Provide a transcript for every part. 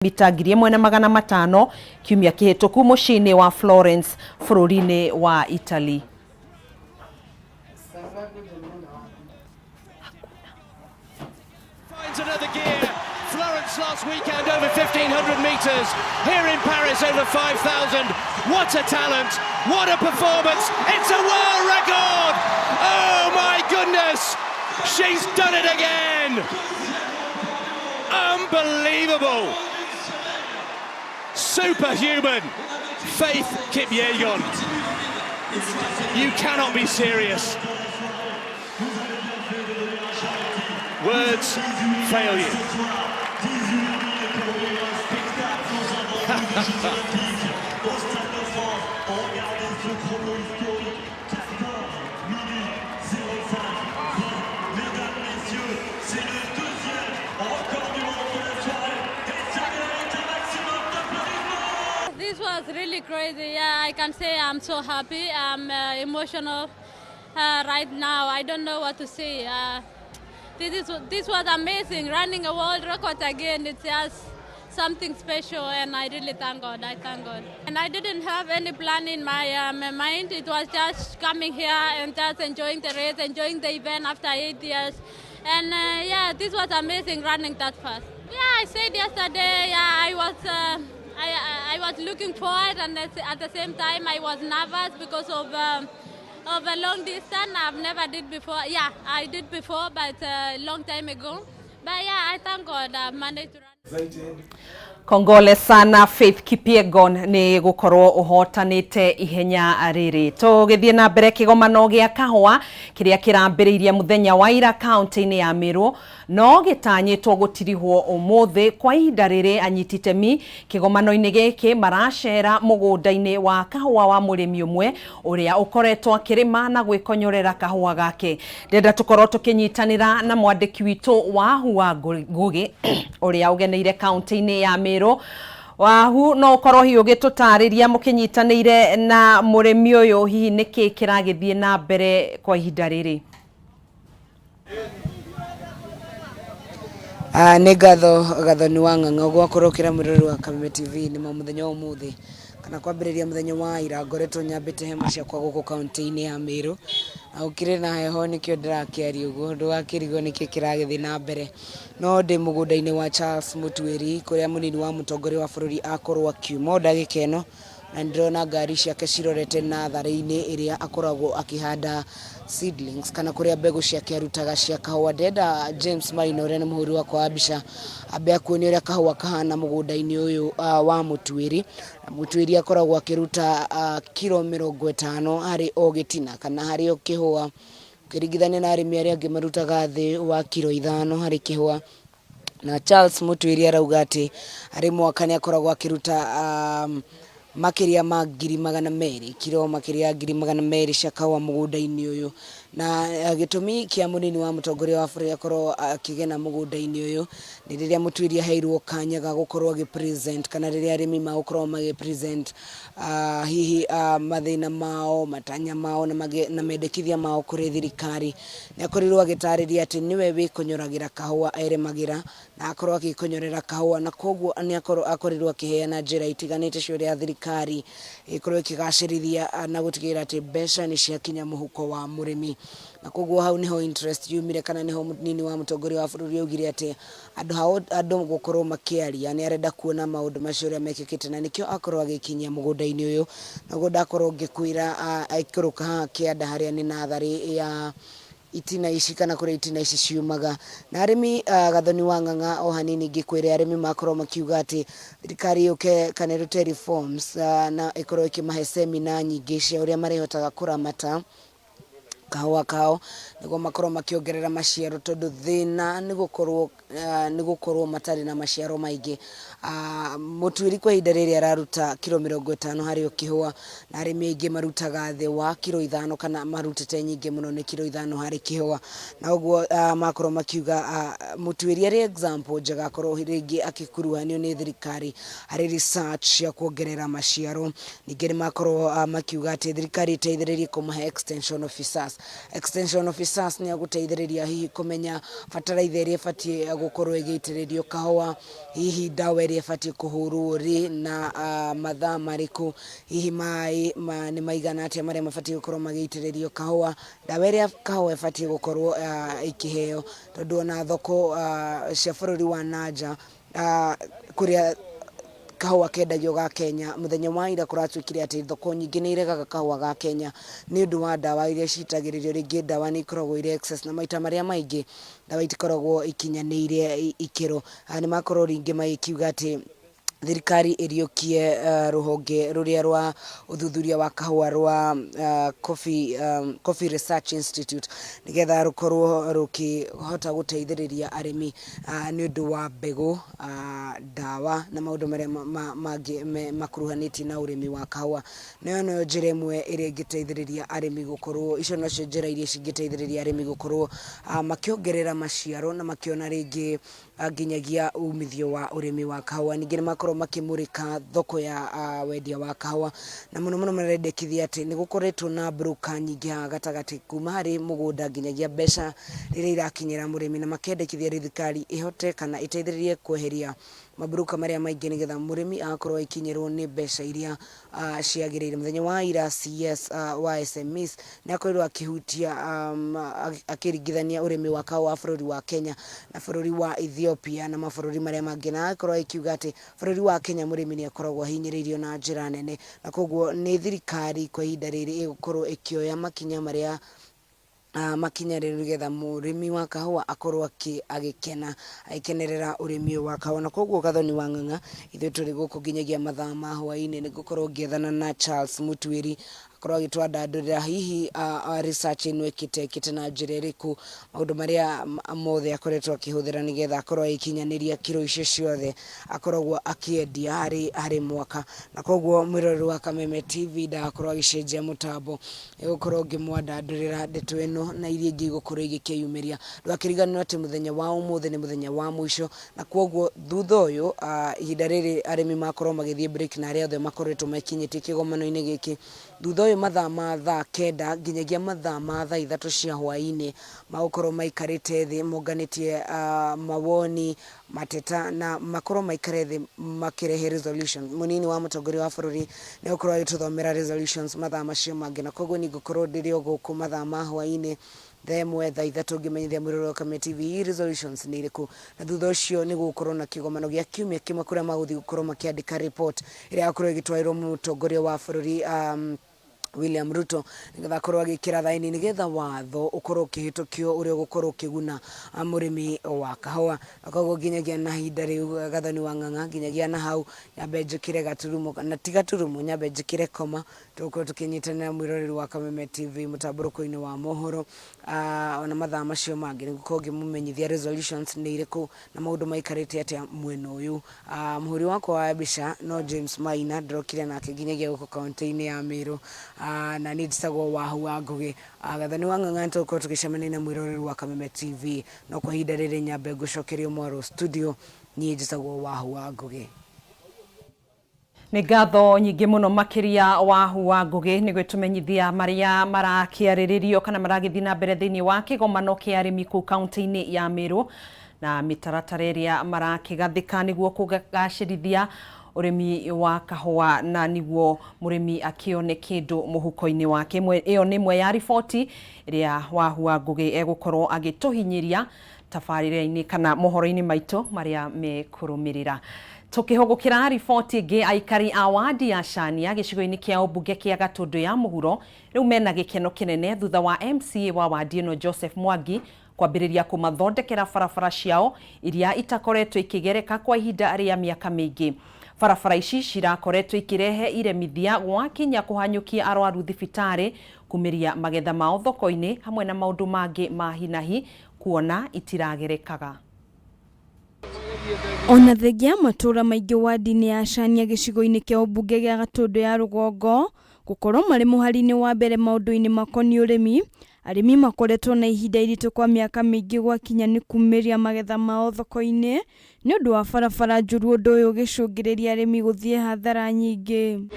mita 1,500 kiumia kihituku muciini wa Florence bururi-ini wa Italy. Another gear. Florence last weekend over 1,500 meters. Here in Paris over 5,000. What a talent! What a performance! It's a world record! Oh my goodness! She's done it again! Unbelievable! Superhuman! Faith Kipyegon. You cannot be serious. Words fail you. This was really crazy. Yeah, I can say I'm so happy. I'm emotional right now. I don't know what to say. This was amazing. Running a world record again, it's just something special, and I really thank God. I thank God. And I didn't have any plan in my mind. It was just coming here and just enjoying the race, enjoying the event after 8 years. And yeah, this was amazing running that fast. Yeah, I said yesterday, yeah, I was looking forward, and at the same time I was nervous because of a long distance. I've never did before. Yeah, I did before, but a long time ago. But yeah, I thank God I've managed to run. Kongole sana Faith Kipyegon ni gukorwo uhotanite ihenya riri. Tugithie na mbere kigomano gia kahwa kiria kirambiriirie muthenya wa ira county-ini ya Meru no gitanyitwo gutirihwo umuthi kwa ihinda riri anyititemi kigomano-ini giki maracera mugunda-ini wa kahwa wa murimi umwe uria ukoretwo akirima na gwikonyorera kahwa gake. Ndenda tukorwo tukinyitanira na mwandiki witu wa Hua Ngugi uria ugeneire county-ini ya Meru. Wahu no korwo hi ugitutariria mukinyitanire na murimi uyu hihi niki kiragithie na mbere kwa ihinda riri? Ni gatho ni wang'ang'a gwakorokera murori wa Kameme TV ni muthenya wa umuthi kana kwambiriria muthenya wa ira ngoretwo nyambite hema ciakwa guku county-ini ya Meru na ukire na heho nikio ndirakiari uguo ndugakirigo niki kiragithie na mbere no ndi mugunda-ini wa Charles Mutuiri kuria munini wa mutongoria wa bururi akorwo akiuma ndagika ino na ndirona ngari ciake cirorete natharĩ-inĩ iria akoragwo akihanda seedlings kana kuria mbegu ciake arutaga cia kahũa. Ndenda James Marino uria ni muhuri wa kwa mbica ambe akuonia uria kahũa kahana mugunda-ini uyu wa Mutuiri. Mutuiri akoragwo akiruta kilo 50 hari o gitina kana hari o kihũa kiringithania na arimi aria angi marutaga thi wa kilo 5 hari kihũa. Na Charles Mutuiri arauga ati ari mwaka ni akoragwo akiruta makiria ma 200,000 kilo makiria 200,000 cia kahũa mugunda-ini uyu. Na gitumi kia munini wa mutongoria wa bururi akorwo akigena mugunda-ini uyu ni riria Mutuiri aheirwo kanya ga gukorwo present kana riria arimi magukorwo present hihi mathina mao matanya mao na mendekithia mao kuri thirikari. Ni akorirwo agitariria ati niwe wikonyoragira kahũa eremagira na akorwo akikonyorera kahũa na koguo ni akorirwo akiheana njira itiganite cia thirikari ikorwo ikigacirithia na gutigira ati mbeca ni ciakinya muhuko wa murimi. Na koguo hau niho interest yumire kana niho munini wa mutongoria wa bururi augire ati andu gukorwo makiaria ni arenda kuona maundu macio uria mekikite na nikio akorwo agikinyia mugunda-ini uyu naguo ndakorwo ngikwira aikoroka kianda haria ni nathari ya itina ici kana kuria itina ici ciumaga. Na arimi gathoni wang'ang'a o hanini ngikwire arimi makorwo makiuga ati thirikari yuke kana rute reforms na ikorwo ikimahe seminar nyingi cia uria marihotaga kuramata kahũa kao niguo makorwo makiongerera maciaro tondu thina ni gukorwo matari na maciaro maingi. Mutuiri kwa ihinda riri araruta kilo 50 hari o kihũa na arimi aingi marutaga thi wa kilo 5 kana marutite nyingi muno ni kilo 5 hari kihũa. Na uguo makorwo makiuga Mutuiri ari example njega akorwo ringi akikuruhanio ni thirikari hari research ya kuongerera maciaro. Ningi ni makorwo makiuga ati thirikari iteithiririe kumahe extension officers extension officers ni aguteithiriria hihi kumenya bataraitha iria ibatie gukorwo igitiririo kahua, hihi dawa iria ibatie kuhurwo ri na mathaa mariku, hihi mai ni maigana atia maria mabatie gukorwo magitiririo kahua, dawa iria kahua ibatie gukorwo ikiheo, tondu ona thoko cia bururi wa nanja kuria kahua kendagio ga Kenya muthenya wa ira kuratwikire ati thoko nyingi ni iregaga kahua ga Kenya ni undu wa dawa iria citagiririo, ringi dawa ni ikoragwo ire excess na maita maria maingi dawa itikoragwo ikinyanĩire ikiro. Ni makorwo ringi magikiuga ati thirikari iriukie ruhonge ruria rwa uthuthuria wa kahua rwa Coffee Research Institute nigetha rukorwo rukihota guteithiriria arimi ni undu wa mbegu, dawa na maundu maria mangi makuruhaniti na urimi wa kahua. No njira imwe iria ingiteithiriria arimi gukorwo, icio nocio njira iria cingiteithiriria arimi gukorwo makiongerera maciaro na makiona ringi nginyagia umithio wa urimi wa kahua. Ningi ni makorwo makimurika thoko ya wendia wa kahua, na muno marendekithia ati ni gukoretwo na broker nyingi gatagati kuma hari mugunda nginyagia mbeca riria irakinyira murimi, na makendekithia thirikari ihote kana iteithiririe kweheria mabruka maria maingi nigetha murimi akorwo ikinyirwo ni mbeca iria ciagirire. Muthenya wa ira CS wa SMEs ni akorirwo akihutia akiringithania urimi wa kahua bururi wa Kenya na bururi wa Ethiopia na mabũrũri maria mangi, na akorwo ikiuga ati bururi wa Kenya murimi ni akoragwo hinyiririo na njira nene, na koguo ni thirikari kwa ihinda riri igukorwo ikioya makinya maria makinyarĩru nigetha murimi wa kahua akorwo agikena aikenerera urimi wa kahua. Na koguo Gathoni wa Ng'ang'a ithuĩ tũrĩ gũkũ nginyagia mathaa ma hwainĩ nĩ ngũkorwo ngĩethana na Charles Mũtuĩri akorwo agĩtwandandũrĩra hihi research ĩno ĩkĩte na njĩra ĩrĩkũ, maũndũ maria mothe akoretwo akĩhũthĩra nigetha akorwo agĩkinyanĩria kiro icio ciothe akoragwo akĩendia harĩ mwaka. Na koguo mwĩroreri wa Kameme TV ndakorwo agĩcenjia mũtambo gũkorwo ngĩmwandandũrĩra ndeto ĩno na iria ingĩ igũkorwo igĩkĩyumĩria. Ndũgakĩriganĩrwo atĩ mũthenya wa ũmũthĩ nĩ mũthenya wa mũico, na koguo thutha ũyũ ihinda rĩrĩ arĩmi makorwo magĩthiĩ break na arĩa othe makoretwo mekinyĩtie kĩgomano-inĩ gĩkĩ, thutha ũyũ mathaa ma thaa kenda nginyagia mathaa ma thaa ithatũ cia hwainĩ magũkorwo maikarĩte thĩ monganĩtie mawoni mateta na makorwo maikare thĩ makĩrehe resolution. Mũnini wa mũtongoria wa bũrũri nĩ gũkorwo agĩtũthomera resolutions mathaa macio mangĩ, na koguo nĩ ngũkorwo ndĩrĩ o gũkũ mathaa ma hwainĩ thaa ĩmwe thaa ithatũ ngĩmenyithia mwĩroreri wa Kameme TV resolutions nĩ irĩkũ, na thutha ũcio nĩ gũkorwo na kĩgomano gĩa kiumia kĩmwe kũrĩa magũthiĩ gũkorwo makĩandĩka report ĩrĩa yakorwo ĩgĩtwarĩrwo mũtongoria wa bũrũri William Ruto nigetha akorwo agĩkĩra thaĩni nigetha watho ukorwo ũkĩhĩtũkio ũrĩa ũgũkorwo ũkĩguna mũrĩmi wa kahua. Na koguo nginyagia na hinda rĩu Gathoni wa Ng'ang'a nginyagia na hau nyambe njĩkĩre gaturumo na ti gaturumo, nyambe njĩkĩre koma tũkorwo tũkĩnyitanĩra mwĩroreri wa Kameme TV mũtambũrũko-inĩ wa Mohoro. Ona mathaa macio mangĩ nĩ ngũkorwo ngĩmũmenyithia resolutions nĩ irĩkũ na maũndũ maikarĩte atĩa mwena ũyũ. Mũhũri wakwa wa mbica no James Maina, ndĩrokire nake nginyagia gũkũ kaunti-inĩ ya Meru, na nĩ njĩtagwo Wahu wa Ngũgĩ. Gathoni wa Ng'ang'a tũkorwo tũgĩcemania na mwĩroreri wa Kameme TV, no kwa ihinda rĩrĩ nyambe ngũcokerio Mwaro studio. Niĩ njĩtagwo Wahu wa Ngũgĩ. Nĩ ngatho nyingĩ mũno makĩria Wahu wa Ngũgĩ nĩ gwĩtũmenyithia marĩa marakĩarĩrĩrio kana maragĩthiĩ na mbere thĩinĩ wa kĩgomano kĩa arĩmi kũu kaunti-inĩ ya Meru, na mĩtaratara ĩrĩa marakĩgathĩka nĩguo kũgacĩrithia urimi wa kahua na niguo murimi akione kindu muhuko-ini wake. Iyo ni imwe ya riboti iria Wahu wa Ngũgĩ egũkorwo agĩtũhinyiria tabarĩra-inĩ kana mohoro-inĩ maitũ maria mekurumirira. Tukihogokira riboti ĩngĩ, aikari a wadi ya Chania gĩcigo-inĩ kĩa ũmbunge kĩa Gatũndũ ya mũhuro rĩu mena gĩkeno kĩnene thutha wa MCA wa wadi ĩno Joseph Mwangi kwambĩrĩria kũmathondekera barabara ciao iria itakoretwo ikĩgereka kwa ihinda rĩa mĩaka mĩingĩ. Barabara ici cirakoretwo ikirehe iremithia gwakinya kuhanyukia arwaru thibitarĩ, kumiria magetha mao thoko-inĩ hamwe na maũndũ mangĩ ma hinahi kuona itiragerekaga. Ona thengia matura maingĩ wadi-inĩ ya Chania gĩcigo-inĩ kĩa ũmbunge gĩa Gatũndũ ya rũgongo gũkorwo marĩ mũhari-inĩ wa mbere maũndũ-inĩ makoniĩ ũrĩmi, arĩmi makoretwo na ihinda iritũ kwa mĩaka mĩingĩ gwakinya nĩ kumiria magetha mao thoko-inĩ nĩ ũndũ wa barabara njũru, ũndũ ũyũ ũgĩcũngĩrĩria arĩmi gũthiĩ hathara nyingĩ.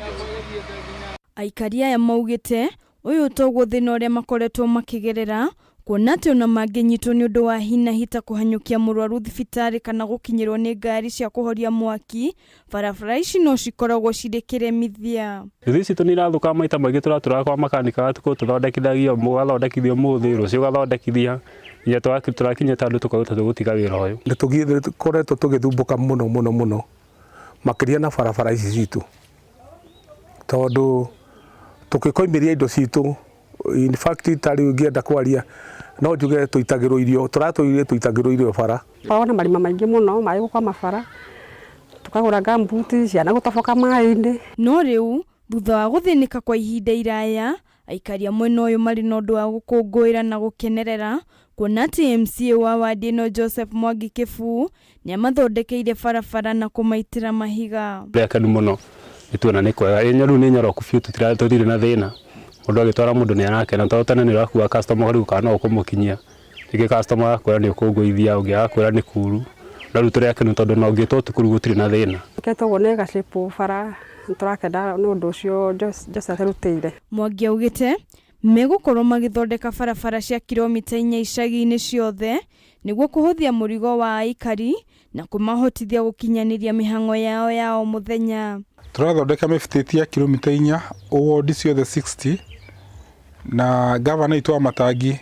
Aikari aya maugĩte Uyu toguo thina uria makoretwo makigerera kuona ati ona manginyitwo ni undu wa hina hita kuhanyukia murwaru thibitari kana gukinyirwo ni ngari cia kuhoria mwaki, barabara ici no cikoragwo cirĩ kĩremithia. Ici tu nirathuka maita maingĩ tũratũra kwa makanika gatuko tuthondekithagio mugathondekithio muthi rucio gathondekithia nya tũrakinya tandu tukaruta tugutiga wĩra ũyũ. Nĩtũkoretwo tũgĩthumbũka mũno makĩria na barabara ici citũ, tondũ tũkĩkoimĩria indo citũ, in fact tari ũngĩenda kwaria no njuge tũitagĩrwo irio, tũratũire tũitagĩrwo irio bara. Ona marima maingĩ mũno maĩ gũkoma bara, tukagũra gambuti ciana gũtoboka maĩ-inĩ. No rĩu thutha wa gũthĩnĩka kwa ihinda iraya, aikaria mwena ũyũ marĩ na ũndũ wa gũkũngũĩra na gũkenerera kuona atĩ MCA wa wadi ĩno Joseph Mwangi Kĩbuu nĩamathondekeire barabara na kũmaitĩra mahiga. Ndekanu mũno nĩtuona nĩ kwega, rĩu nĩ nyoroku biũ tũtirĩ na thĩna. Mũndũ agĩtwara mũndũ nĩ arakena, tondũ tene nĩ ũrakuua customer rĩu kana ũkũmũkinyia. Rĩngĩ customer akwĩra nĩ ũkũngũithia, ũngĩ agakwĩra nĩ kuru. Rĩu tũrakena tondũ no ũngĩtwo tukuru gũtirĩ na thĩna. Ketogwo nĩ gacipu bara tũrakena nĩ ũndũ ũcio Joseph arutĩire. Mwangi augĩte megũkorwo magĩthondeka barabara cia kilomita 4 icagi-inĩ ciothe nĩguo kũhũthia mũrigo wa aikari na kũmahotithia gũkinyanĩria mĩhang'o yao ya o mũthenya. Tũrathondeka mĩbitĩti ya kilomita 4 ward ciothe 60 na gavana itwa Matangi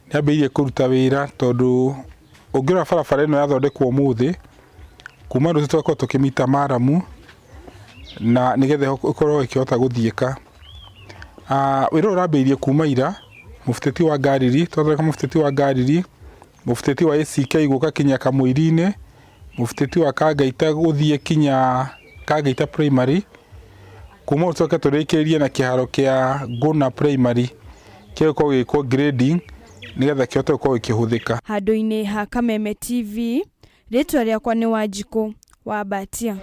nĩambĩrĩirie kũruta wĩra, tondũ ũngĩrora barabara ĩno yathondekwo ũmũthĩ kuma rũciũ tũgakorwo tũkĩmita Maramu na nĩgetha ĩkorwo ĩkĩhota gũthiĩka. Wĩra ũrambĩrĩirie kuma ira, mũbitĩti wa Ngariri, twathondeka mũbitĩti wa Ngariri, mũbitĩti wa ACK gũka kinya Kamũirinĩ, mũbitĩti wa Kangaita gũthiĩ kinya Kangaita primary, kuma ũcoke tũrĩkĩrĩrie na kĩharo kĩa Ngũna primary kĩo gĩkorwo gĩkwo grading nĩgetha kĩhote gũkorwo gĩkĩhũthĩka. Handũ-inĩ ha Kameme TV, rĩtwa rĩakwa nĩ Wanjikũ wa Batia.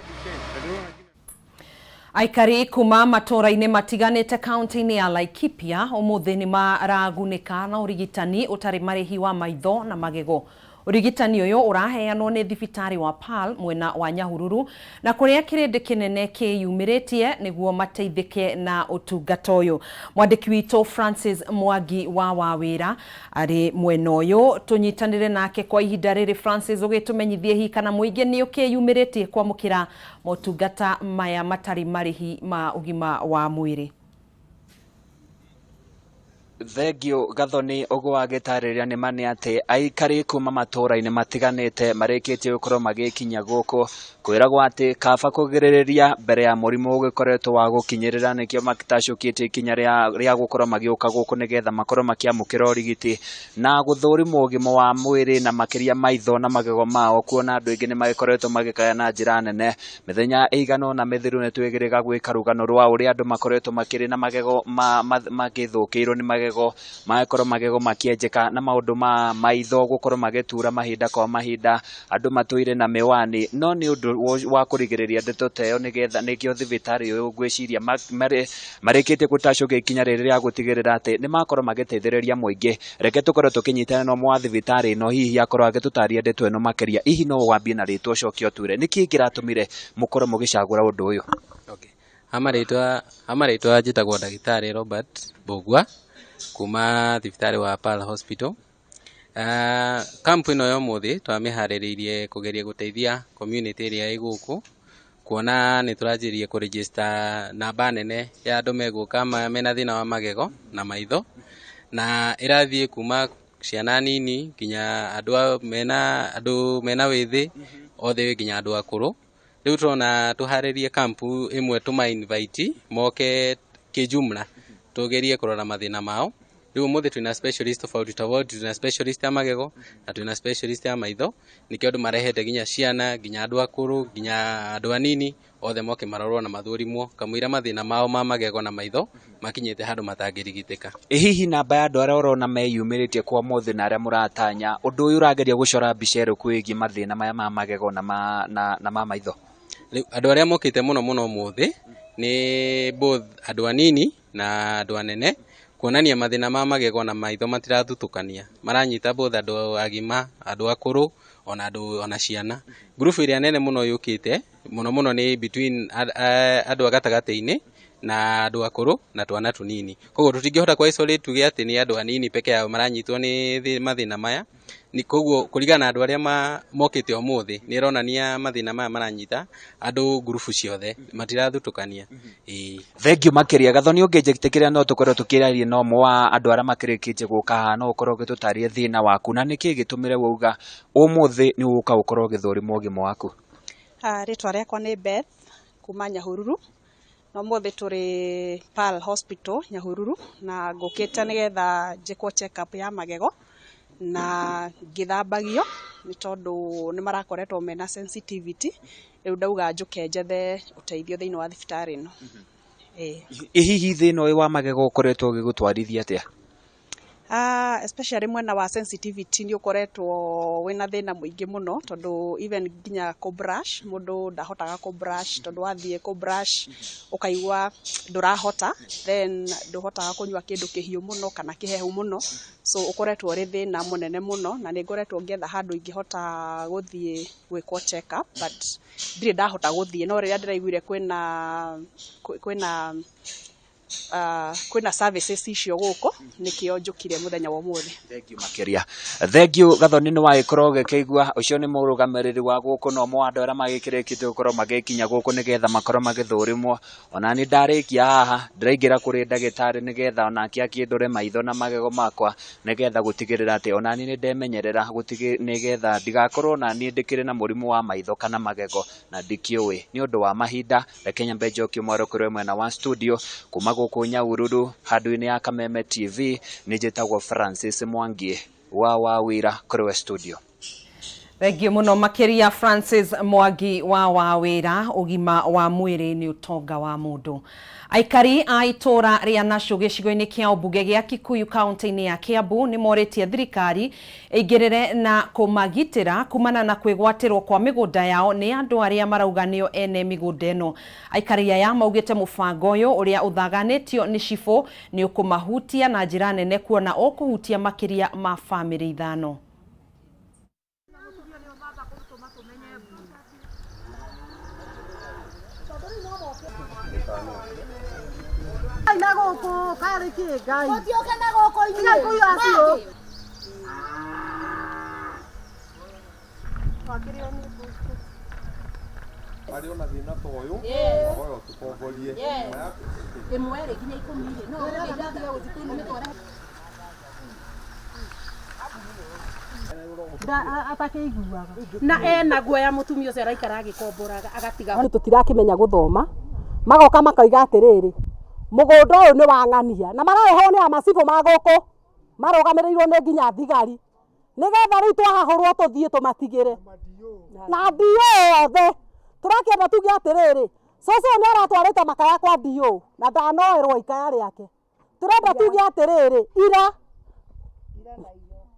Aikari kuma matũra-inĩ matiganĩte kaunti-inĩ ya Laikipia ũmũthĩ nĩ maragunĩka na ũrigitani ũtarĩ marĩhi wa maitho na magego. Ũrigitani ũyũ ũraheanwo nĩ thibitarĩ wa Pearl mwena wa Nyahururu na kũrĩa kĩrĩndĩ kĩnene kĩyumĩrĩtie nĩguo mateithĩke na ũtungata ũyũ. Mwandĩki witũ Francis Mwangi wa Wawĩra arĩ mwena ũyũ, tũnyitanĩre nake kwa ihinda rĩrĩ. Francis, ũgĩtũmenyithie hihi kana mũingĩ nĩ ũkĩyumĩrĩtie kwamũkĩra motungata maya matarĩ marĩhi ma ũgima wa mwĩrĩ? Thengio Gathoni ũguo agĩtarĩria nĩ mani atĩ aikari kuma matũra-inĩ matiganĩte marĩkĩtie gũkorwo magĩkinya gũkũ, kwĩragwo atĩ kaba kũgirĩrĩria mbere ya mũrimũ ũgĩkoretwo wa gũkinyĩrĩra, nĩkĩo magĩtacũkĩtie ikinya rĩa gũkorwo magĩũka gũkũ nĩgetha makorwo makĩamũkĩra ũrigiti na gũthũrimwo ũgima wa mwĩrĩ na makĩria maitho na magego mao, kuona andũ aingĩ nĩ magĩkoretwo magĩkaya na njĩra nene. Mĩthenya ĩigana na mĩthiru nĩ twĩgĩrĩga gwĩka rũgano rwa ũrĩa andũ makoretwo makĩrĩ na magego magĩthũkĩirwo nĩ magego, magakorwo magego makĩenjeka na maũndũ ma maitho gũkorwo magĩtura mahinda kwa mahinda, andũ matũire na mĩwani. No nĩ ũndũ wa kũrigĩrĩria ndeto teyo nĩgetha nĩkĩo thibitarĩ ũyũ ngwĩciria marĩkĩtie gũtacũkia ikinya rĩrĩ rĩa gũtigĩrĩra atĩ nĩ makorwo magĩteithĩrĩria mũingĩ. Reke tũkorwo tũkĩnyitana na ũmwe wa thibitarĩ ĩno, hihi akorwo agĩtũtaria ndeto ĩno makĩria. Hihi no wambie na rĩtwa ũcoke ũture nĩkĩ kĩratũmire mũkorwo mũgĩcagũra ũndũ ũyũ? Amarĩtwa njĩtagwo ndagĩtarĩ Robert Bogwa kuma thibitarĩ wa Pearl Hospital. Kampu ĩno ya ũmũthĩ twamĩharĩrĩirie kũgeria gũteithia community ĩrĩa ĩ gũkũ, kuona nĩ tũranjĩrĩrie kũregister namba nene ya andũ megũka mena thĩna wa magego na maitho, na ĩrathiĩ kuma ciana nini nginya andũ mena wĩthĩ othe nginya andũ akũrũ. Rĩu tũrona tũharĩrie kampu ĩmwe tũma-invite moke kĩjumla tũgerie kũrora mathĩna mao. Rĩu ũmũthĩ twĩna specialist tofauti tofauti, twĩna specialist ya magego na twĩna specialist ya maitho, nĩkĩo andũ marehete nginya ciana nginya andũ akũrũ nginya andũ anini othe moke marorwo na mathũrimwo kamũira mathĩna mao ma magego na maitho makinyĩte handũ matangĩrigitĩka. Hihi namba ya andũ arĩa ũrona meyumĩrĩtie kwa ũmũthĩ na arĩa mũratanya, ũndũ ũyũ ũrageria gũcora mbica ĩrĩkũ kwĩgiĩ mathĩna maya ma magego na ma maitho? Rĩu andũ arĩa mokĩte mũno ũmũthĩ nĩ both andũ anini na andũ anene, kuonania mathĩna ma magego na maitho matirathutũkania, maranyita both andũ agima, andũ akũrũ ona ciana. Group ĩrĩa nene mũno yũkĩte mũno nĩ between andũ a gatagatĩ-inĩ na andu akuru na twana tunini. Koguo tutingihota kwa isolate tuge ati ni andu anini peke yao maranyitwo ni mathina maya. Ni koguo kuringana na andu aria mokite umuthi ni ronania mathina maya maranyita andu grupu ciothe matirathutukania. Thengiu makiria Gathoni ungijikiria no tukorwo tukiraria no mo wa andu aria makirikitie guka no ukorwo gitutarie thina waku na niki gitumire wauga umuthi ni uka ukorwo githurimo ugima waku. Ritwa riakwa ni Beth kuma Nyahururu. No muthi turi Pearl Hospital Nyahururu na ngukite nigetha njikwo check up ya magego na ngithambagio ni tondu ni marakoretwo mena sensitivity riu ndauga njuke njethe uteithio thiini wa thibitari no. Hihi thina uyu wa magego ukoretwo ugigutwarithia atia? Especially mwena wa sensitivity ni ukoretwo wina thina muingi muno tondu even nginya ku brush mundu ndahotaga ku brush tondu wathie ku brush ukaigua ndurahota, then nduhotaga kunywa kindu kihiu muno kana kihehu muno, so ukoretwo ri thina munene muno na ni ngoretwo ngetha handu ingihota guthie gwikwo check up but ndire ndahota guthie no riria ndiraiguire kwina services icio guko nikio njukire muthenya wa umuthi. Thank you makiria. Thengiu Gathoni ni wagikorwo gikigua ucio ni murugamiriri wa guko no mo andu aria magikirikite gukorwo magikinya guko nigetha makorwo magithurimwo. Ona ni ndarikia haha ndiraingira kuri ndagitari nigetha onake akindure maitho na magego makwa nigetha gutigirira ati ona ni ndemenyerera nigetha ndigakorwo na ni ndikire na murimu wa maitho kana magego na ndikiuwi ni undu wa mahinda. Kenya Mbenjoki mwaro kuri mwena wa studio kuma guku Nyahururu handu-ini ya Kameme TV ni njitagwo Francis Mwangi wa wira kuri studio. Thengiu muno makiria Francis Mwangi wa wira. Ugima wa mwiri ni utonga wa mundu. Aikari a itura ria Nasho gicigo-ini kia ubunge gia Kikuyu kaunti-ini ya Kiambu ni moretie thirikari igirire na kumagitira kumana na kwigwatirwo kwa migunda yao ni andu aria marauga nio ene migunda eno. Aikari aya maugite mubango uyu uria uthaganitio ni cifo ni ukumahutia na njira nene kuona ukuhutia makiria ma family ithano. na ena guoya mutumia ucio araikara agikombora agatiga tutirakimenya guthoma magoka makaiga atiriri mugunda uyu ni wang'ania na marareho ni amacibũ ma gũkũ marũgamĩrĩirwo nĩ nginya thigari nigetha riu twahahũrwo tuthie tumatigire na ndio othe turakienda tuge atiriri cũcũ ni aratwarĩte makaya kwa ndio na ndanoerwo ikaya riake turenda tuge atiriri ira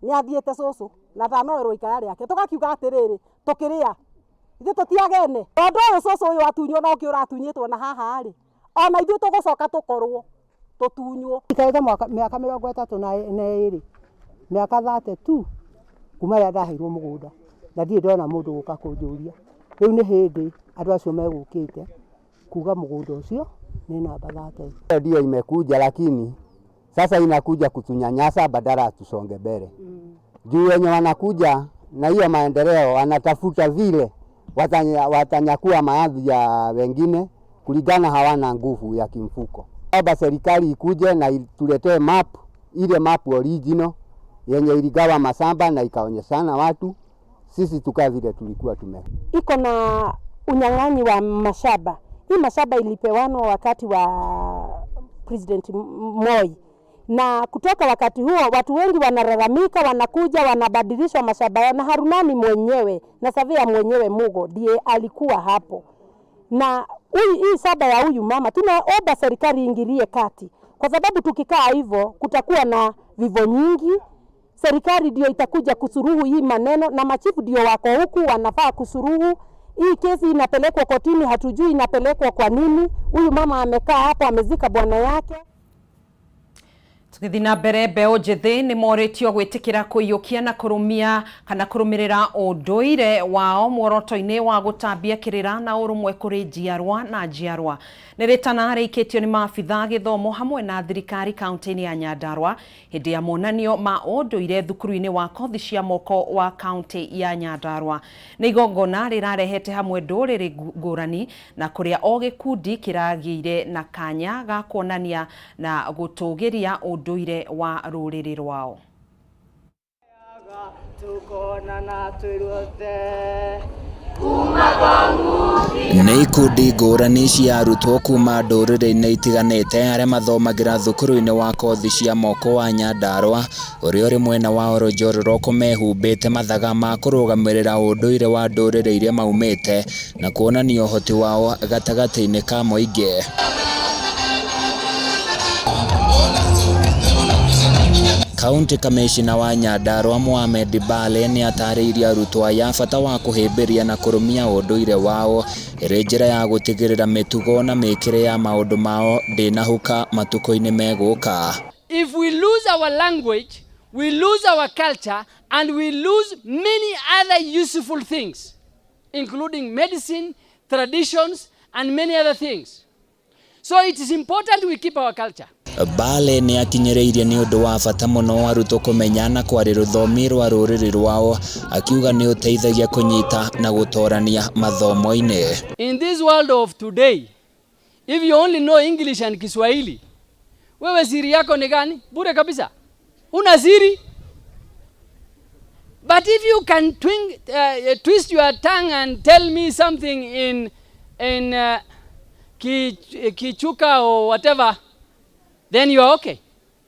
ni athiĩte cũcũ na ndanoerwo ikaya riake tugakiuga atiriri tukiria ithu tutiagene tondu uyu cũcũ uyu atunywo no ki uratunyĩtwo na haha ri ona ithuĩ tũgũcoka tũkorwo tũtunywo ikarĩte mĩaka 32 mĩaka 32 kuma rĩrĩa ndaheirwo mũgũnda na ndirĩ ndona mũndũ gũka kũnjũria rĩu nĩ hĩndĩ andũ acio megũkĩte kuga mũgũnda ũcio ni namba 30. Ndio imekuja lakini sasa inakuja kutunyanyasa badala tusonge mbele. Juu wenye wanakuja na hiyo maendeleo wanatafuta vile watanyakua maadhi ya wengine kulingana hawana nguvu ya kimfuko. Baba serikali ikuje na tuletee map, ile map original yenye iligawa masamba na ikaonyeshana watu sisi tukaa vile tulikuwa iko na unyang'anyi wa mashamba. Hii mashamba ilipewanwa wakati wa President Moi. Na kutoka wakati huo watu wengi wanalalamika, wanakuja wanabadilisha mashamba na Harunani mwenyewe na Savia mwenyewe Mugo ndiye alikuwa hapo. Na hii saba ya huyu mama tunaomba serikali ingilie kati, kwa sababu tukikaa hivyo kutakuwa na vivo nyingi. Serikali ndio itakuja kusuruhu hii maneno na machifu ndio wako huku wanafaa kusuruhu. Hii kesi inapelekwa kotini, hatujui inapelekwa kwa nini. Huyu mama amekaa hapo amezika bwana yake. Githina mbere mbeo njithi ni moritio gwitikira kuiyukia na kurumia kana kurumirira unduire wao muoroto-ini wa gutambia kirira na urumwe kuri njiarwa na njiarwa. Niritana rikitio ni maabitha githomo hamwe na thirikari kaunti-ini ya Nyandarua hindi ya monanio ma unduire thukuru-ini wa kothi cia moko wa kaunti ya Nyandarua. Ni igongona rirarehete hamwe nduriri ngurani na kuria o gikundi kiragiire na kanya ga kuonania na gutugiria unduire wa ruriri rwao. Nĩ ikundi ngũrani cia arutwo kuma ndũrĩrĩ-inĩ itiganĩte arĩa mathomagira thukuru-inĩ wa kothi cia moko wa Nyandarua ũrĩa ũrĩ mwena wa Orojororoko mehumbĩte mathaga ma kũrũgamĩrĩra ũndũire wa ndũrĩrĩ iria maumĩte na kuonania ũhoti wao gatagatĩ-inĩ ka mũingĩ. County Commissioner wa Nyandarua Mohamed Bale ni atarĩirie arutwo aya bata wa kuhĩmbĩria na kũrũmia ũndũire wao ĩrĩ njĩra ya gũtigĩrĩra mĩtugo na mĩkĩre ya maũndũ mao ndĩnahuka matukũ-inĩ megũka. If we lose our language, we lose our culture and we lose many other useful things, including medicine, traditions and many other things. So it is important we keep our culture. Bale ni akinyĩrĩirie nĩ ũndũ wa bata mũno arutwo kũmenya na kwarĩ rũthiomi rwa rũrĩrĩ rwao, akiuga nĩ ũteithagia kũnyita na gũtorania mathomo-inĩ. In this world of today, if you only know English and Kiswahili, wewe siri yako ni gani? Bure kabisa. Una siri. But if you can twist your tongue and tell me something in Kichuka or whatever, then you are okay.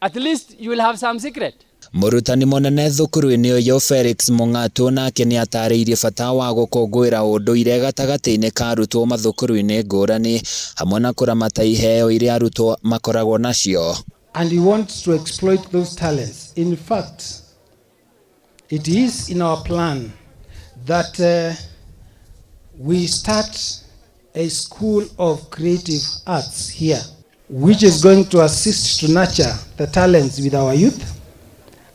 At least you will have some secret. Mũrutani mũnene thukuru-inĩ ũyũ Felix Mung'atu nake nĩ atarĩirie bata wa gũkũngũĩra ũndũire gatagatĩ-inĩ ka arutwo mathukuru-inĩ ngũrani hamwe na kũramata iheo iria arutwo makoragwo nacio. And he wants to exploit those talents. In fact, it is in our plan that we start a school of creative arts here, which is going to assist to nurture the talents with our youth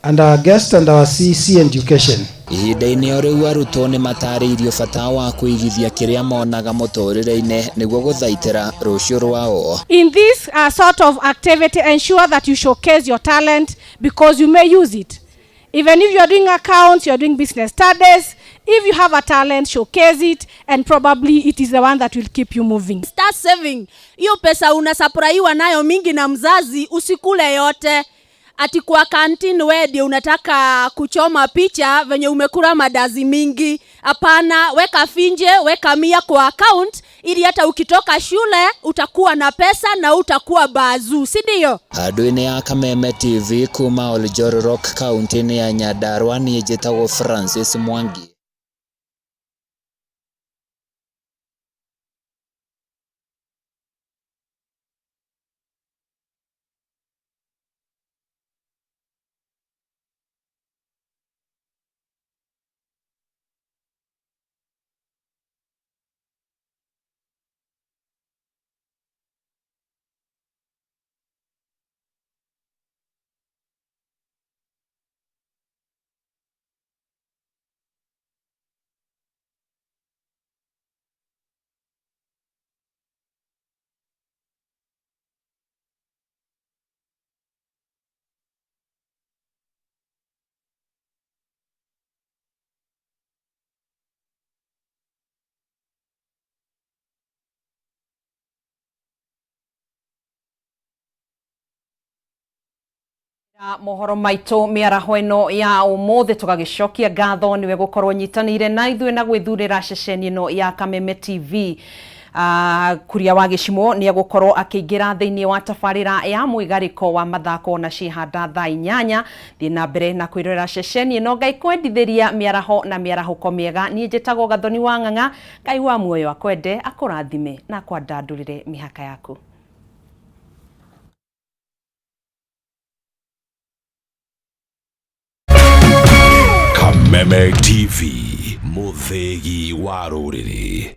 and our guests and our CC education. Ihinda-inĩ o rĩu arutwo nĩ matarĩirio bata wa kũigithia kĩrĩa monaga mũtũrĩre-inĩ nĩguo gũthaitĩra rũciũ rwao. In this sort of activity, ensure that you showcase your talent because you may use it. Even if you are doing accounts, you are doing business studies, if you have a talent, showcase it, and probably it is the one that will keep you moving. Start saving. Hiyo pesa unasapuraiwa nayo mingi na mzazi, usikule yote. Ati kwa kantin wewe unataka kuchoma picha venye umekula madazi mingi. Hapana, weka finje, weka 100 kwa account ili hata ukitoka shule utakuwa na pesa na utakuwa bazu, si ndio? Handũ-inĩ ya Kameme TV kuma Orojororoko kaunti-inĩ ya Nyandarua niĩ njĩtagwo Francis Mwangi. Mohoro maitu miaraho ino ya umuthi tugagicokia ngatho niwe gukorwo nyitanire na ithuĩ na gwithurira ceceni ino ya Kameme TV. Kuria wa Gicimo ni agukorwo akĩingĩra thĩinĩ wa tabarĩra ya mũigarĩko wa mathako na cihanda thaa 8 thiĩ na mbere na kwĩrorera ceceni ino ngaikwendithĩria miaraho na miarahũko miega. Niĩ njĩtagwo Gathoni wa Ng'ang'a. Ngai wa muoyo akwende akũrathime na kwandandũrĩre mĩhaka yaku. Kameme TV, muthegi wa rũrĩrĩ.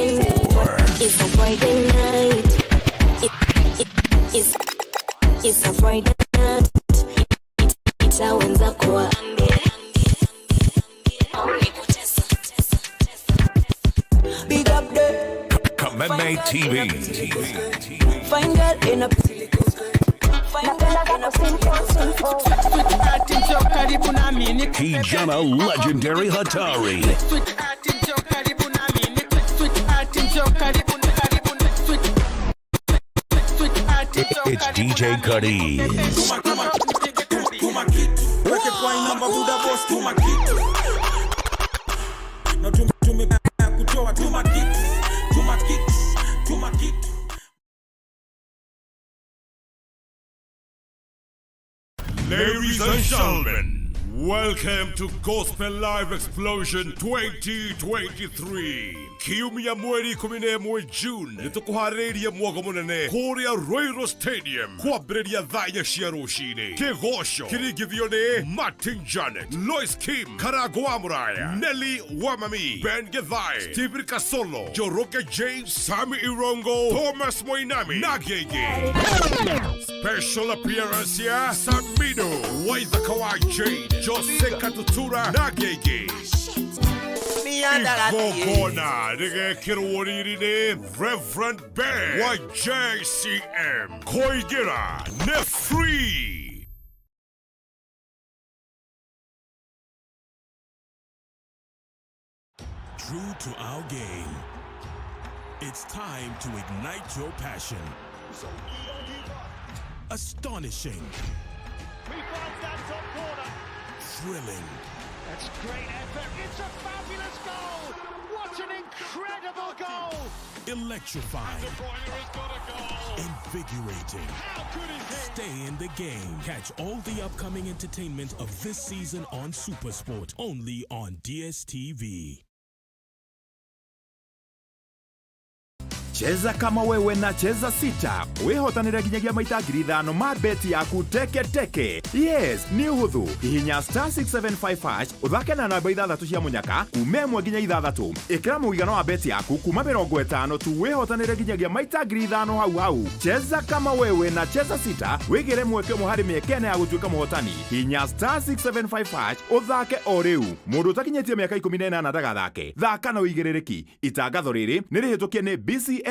It's a Friday night. It's a Friday night. Itaanza kwa Big up the Kameme TV. fine girl in a Kijana Legendary Hatari. It's DJ Cuddy. Ladies and gentlemen, welcome to Gospel Live Explosion 2023. Kiumia mweri 11 June nitukuhariria mwago munene kuria Royal Stadium kwambĩrĩria thaya cia rũcinĩ. Kĩgoco kĩringithio nĩ Martin Janet, Lois Kim, Karago wa Muraya, Nelly Wamami, Ben Githai, Stephen Kasolo, Joroke James, Sami Irongo, Thomas Moinami, Nagege. Special appearance here, Samido, Waiza Kawai Jade, Jose Katutura, Nagege. Igogona rigekirwo riri-inĩ Reverend Ben wa JCM Koigira nĩ free. True to our game, it's time to ignite your passion. Astonishing. Thrilling. That's great effort. It's a fabulous goal. What an incredible goal. Electrifying. And De Bruyne has got a goal. Invigorating. How good is he? Stay in the game. Catch all the upcoming entertainment of this season on SuperSport, only on DSTV. Cheza kama wewe na cheza sita. Wihotanira ginyagia maita 5,000 ma beti yaku teke teke. Yes, ni uhuthu. Hihinya *675# uthake na namba 6 cia munyaka kume 1 nginya 6. Ikira muigano wa beti yaku kuma 50 tu wihotanira ginyagia maita 5,000 hau hau. Cheza kama wewe na cheza sita. Wigire mweke muhari miekene ya gutuika muhotani. Hihinya *675# uthake o riu. Mundu utakinyetie miaka 18 ndagathake. Thaka na uigirereki. Itangatho riri nirihitukie ni BCLB.